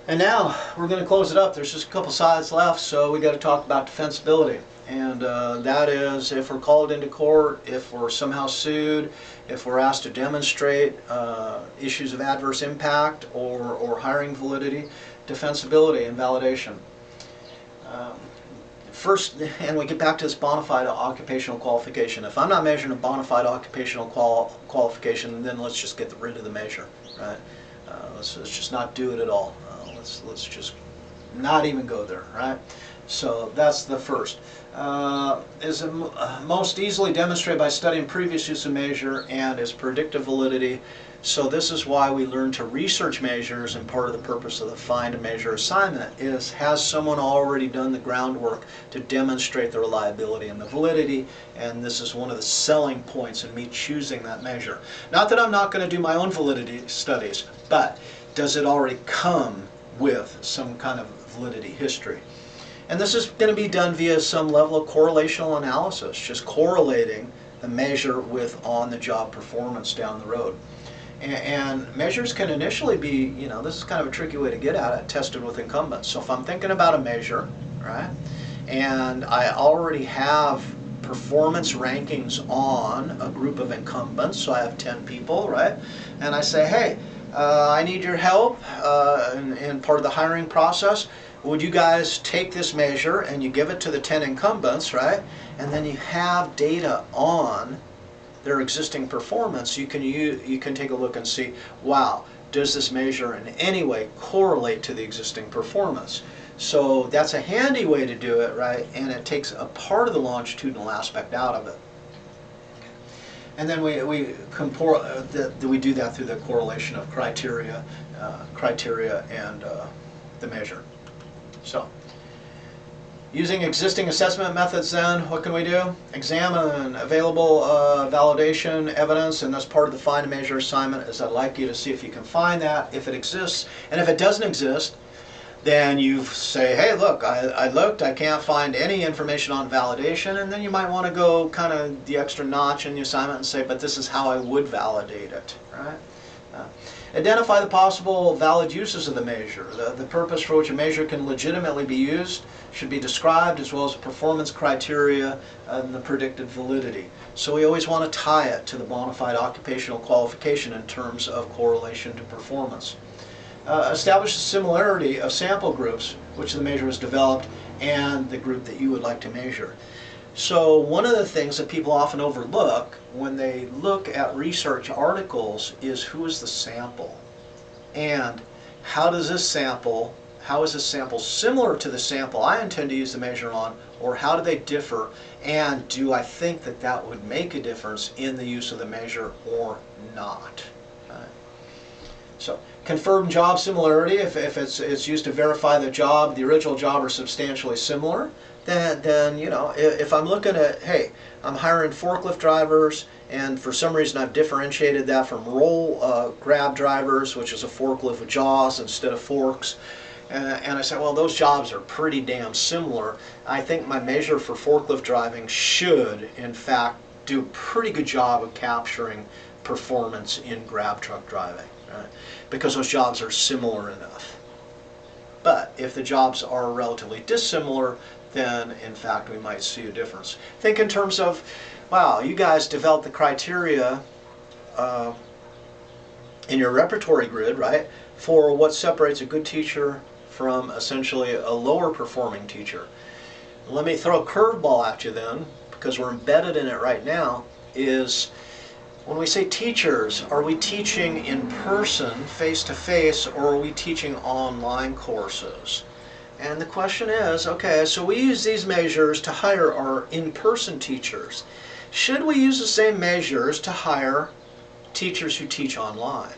And now we're going to close it up. There's just a couple slides left, so we got to talk about defensibility. And that is if we're called into court, if we're somehow sued, if we're asked to demonstrate issues of adverse impact or hiring validity, defensibility and validation. First, and we get back to this bona fide occupational qualification. If I'm not measuring a bona fide occupational qualification, then let's just get rid of the measure, right? Let's just not do it at all. Let's just not even go there, right? So that's the first. Is most easily demonstrated by studying previous use of measure and is predictive validity. So this is why we learn to research measures, and part of the purpose of the find and measure assignment is, has someone already done the groundwork to demonstrate the reliability and the validity, and this is one of the selling points in me choosing that measure. Not that I'm not going to do my own validity studies, but does it already come with some kind of validity history? And this is going to be done via some level of correlational analysis, just correlating the measure with on-the-job performance down the road. And measures can initially be, this is kind of a tricky way to get at it, tested with incumbents. So if I'm thinking about a measure, right, and I already have performance rankings on a group of incumbents, so I have 10 people, right, and I say, hey, I need your help in part of the hiring process. Would you guys take this measure and you give it to the 10 incumbents, right, and then you have data on their existing performance. You can take a look and see, wow, does this measure in any way correlate to the existing performance? So that's a handy way to do it, right, and it takes a part of the longitudinal aspect out of it. And then we do that through the correlation of criteria and the measure. So, using existing assessment methods then, what can we do? Examine available validation evidence, and that's part of the find and measure assignment, is I'd like you to see if you can find that, if it exists. And if it doesn't exist, then you say, hey, look, I looked, I can't find any information on validation, and then you might want to go kind of the extra notch in the assignment and say, but this is how I would validate it, right? Identify the possible valid uses of the measure. The purpose for which a measure can legitimately be used should be described, as well as performance criteria and the predicted validity. So we always want to tie it to the bona fide occupational qualification in terms of correlation to performance. Establish the similarity of sample groups which the measure has developed and the group that you would like to measure. So one of the things that people often overlook when they look at research articles is, who is the sample? And how is this sample similar to the sample I intend to use the measure on, or how do they differ? And do I think that that would make a difference in the use of the measure or not? So, confirm job similarity. If it's used to verify the original job are substantially similar, then if I'm looking at, hey, I'm hiring forklift drivers, and for some reason I've differentiated that from roll grab drivers, which is a forklift with jaws instead of forks, and I say, well, those jobs are pretty damn similar. I think my measure for forklift driving should, in fact, do a pretty good job of capturing performance in grab truck driving, right? Because those jobs are similar enough. But if the jobs are relatively dissimilar, then in fact we might see a difference. Think in terms of, wow, you guys developed the criteria in your repertory grid, right, for what separates a good teacher from essentially a lower performing teacher. Let me throw a curveball at you then, because we're embedded in it right now, is when we say teachers, are we teaching in person, face-to-face, or are we teaching online courses? And the question is, okay, so we use these measures to hire our in-person teachers. Should we use the same measures to hire teachers who teach online?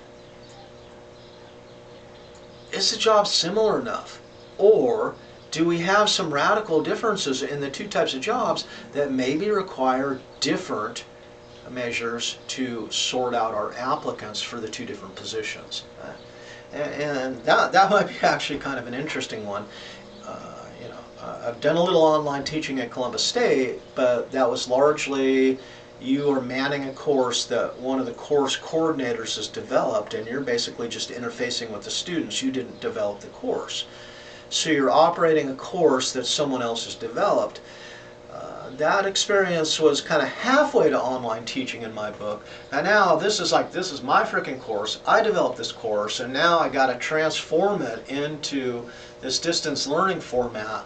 Is the job similar enough? Or do we have some radical differences in the two types of jobs that maybe require different measures to sort out our applicants for the two different positions? And that might be actually kind of an interesting one. I've done a little online teaching at Columbus State, but that was largely you are manning a course that one of the course coordinators has developed, and you're basically just interfacing with the students. You didn't develop the course. So you're operating a course that someone else has developed. That experience was kind of halfway to online teaching in my book. And now this is my freaking course. I developed this course, and now I got to transform it into this distance learning format.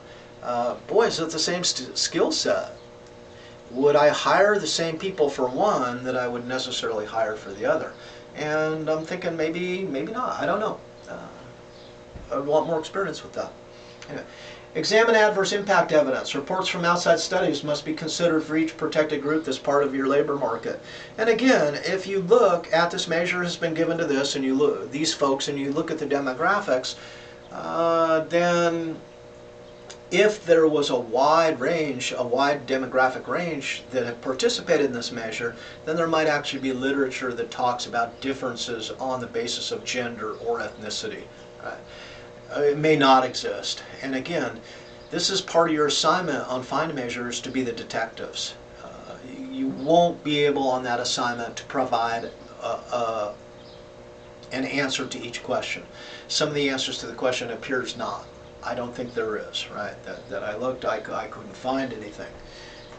Boy, is it the same skill set. Would I hire the same people for one that I would necessarily hire for the other? And I'm thinking maybe not. I don't know. I'd want more experience with that. Anyway. Examine adverse impact evidence. Reports from outside studies must be considered for each protected group that's part of your labor market. And again, if you look at this measure has been given to this, and you look these folks, and you look at the demographics, then if there was a wide demographic range that had participated in this measure, then there might actually be literature that talks about differences on the basis of gender or ethnicity. Right? It may not exist. And again, this is part of your assignment on find measures to be the detectives. You won't be able on that assignment to provide an answer to each question. Some of the answers to the question appears not. I don't think there is, right? That I looked, I couldn't find anything.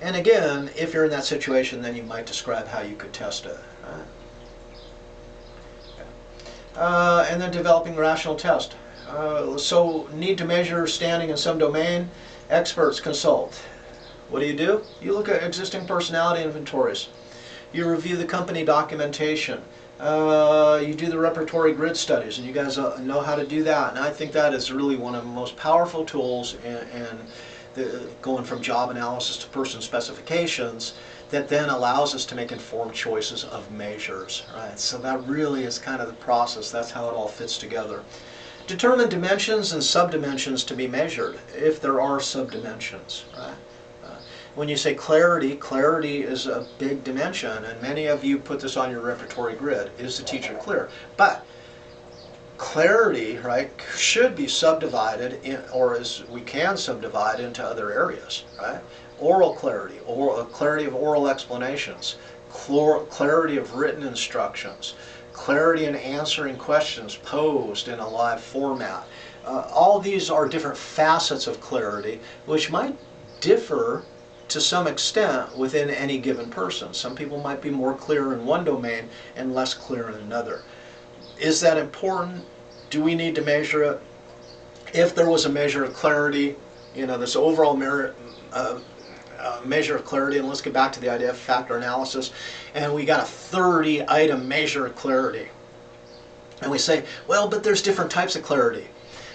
And again, if you're in that situation, then you might describe how you could test it. Right? And then developing rational test. So need to measure standing in some domain, experts consult. What do? You look at existing personality inventories. You review the company documentation. You do the repertory grid studies, and you guys know how to do that. And I think that is really one of the most powerful tools in going from job analysis to person specifications that then allows us to make informed choices of measures. Right? So that really is kind of the process. That's how it all fits together. Determine dimensions and subdimensions to be measured, if there are subdimensions. Right? When you say clarity, clarity is a big dimension, and many of you put this on your repertory grid. Is the teacher clear? But clarity, right, should be subdivided, or as we can subdivide into other areas. Right? Oral clarity, or clarity of oral explanations, clarity of written instructions, clarity in answering questions posed in a live format. All these are different facets of clarity, which might differ to some extent within any given person. Some people might be more clear in one domain and less clear in another. Is that important? Do we need to measure it? If there was a measure of clarity, this overall measure of clarity, and let's get back to the idea of factor analysis, and we got a 30-item measure of clarity. And we say, well, but there's different types of clarity.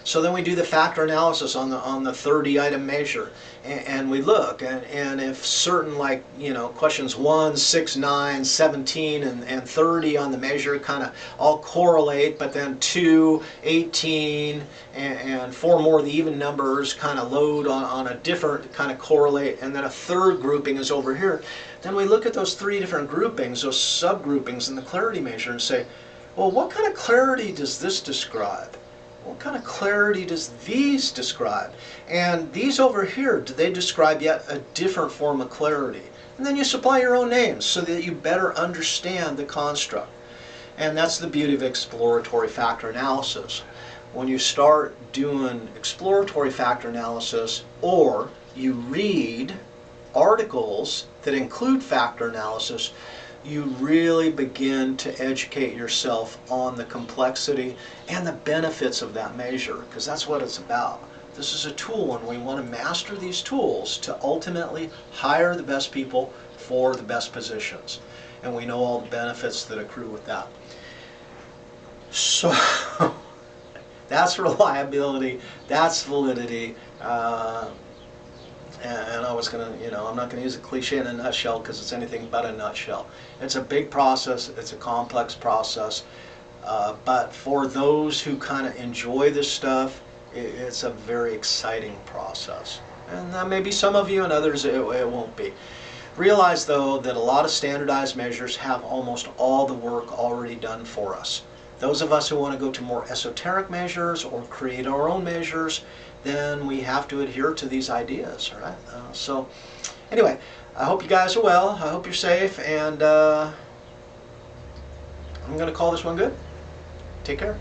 So then we do the factor analysis on the 30-item measure, and we look, and if certain, questions 1, 6, 9, 17, and 30 on the measure kind of all correlate, but then 2, 18, and 4 more of the even numbers kind of load on a different kind of correlate, and then a third grouping is over here, then we look at those 3 different groupings, those subgroupings in the clarity measure, and say, well, what kind of clarity does this describe? What kind of clarity does these describe? And these over here, do they describe yet a different form of clarity? And then you supply your own names so that you better understand the construct. And that's the beauty of exploratory factor analysis. When you start doing exploratory factor analysis, or you read articles that include factor analysis, you really begin to educate yourself on the complexity and the benefits of that measure, because that's what it's about. This is a tool, and we want to master these tools to ultimately hire the best people for the best positions. And we know all the benefits that accrue with that. So that's reliability, that's validity. And I was going to, I'm not going to use a cliche in a nutshell because it's anything but a nutshell. It's a big process, it's a complex process, but for those who kind of enjoy this stuff, it's a very exciting process. And maybe some of you and others it won't be. Realize though that a lot of standardized measures have almost all the work already done for us. Those of us who want to go to more esoteric measures or create our own measures, then we have to adhere to these ideas, right? So Anyway, I hope you guys are well. I hope you're safe, and I'm going to call this one good. Take care.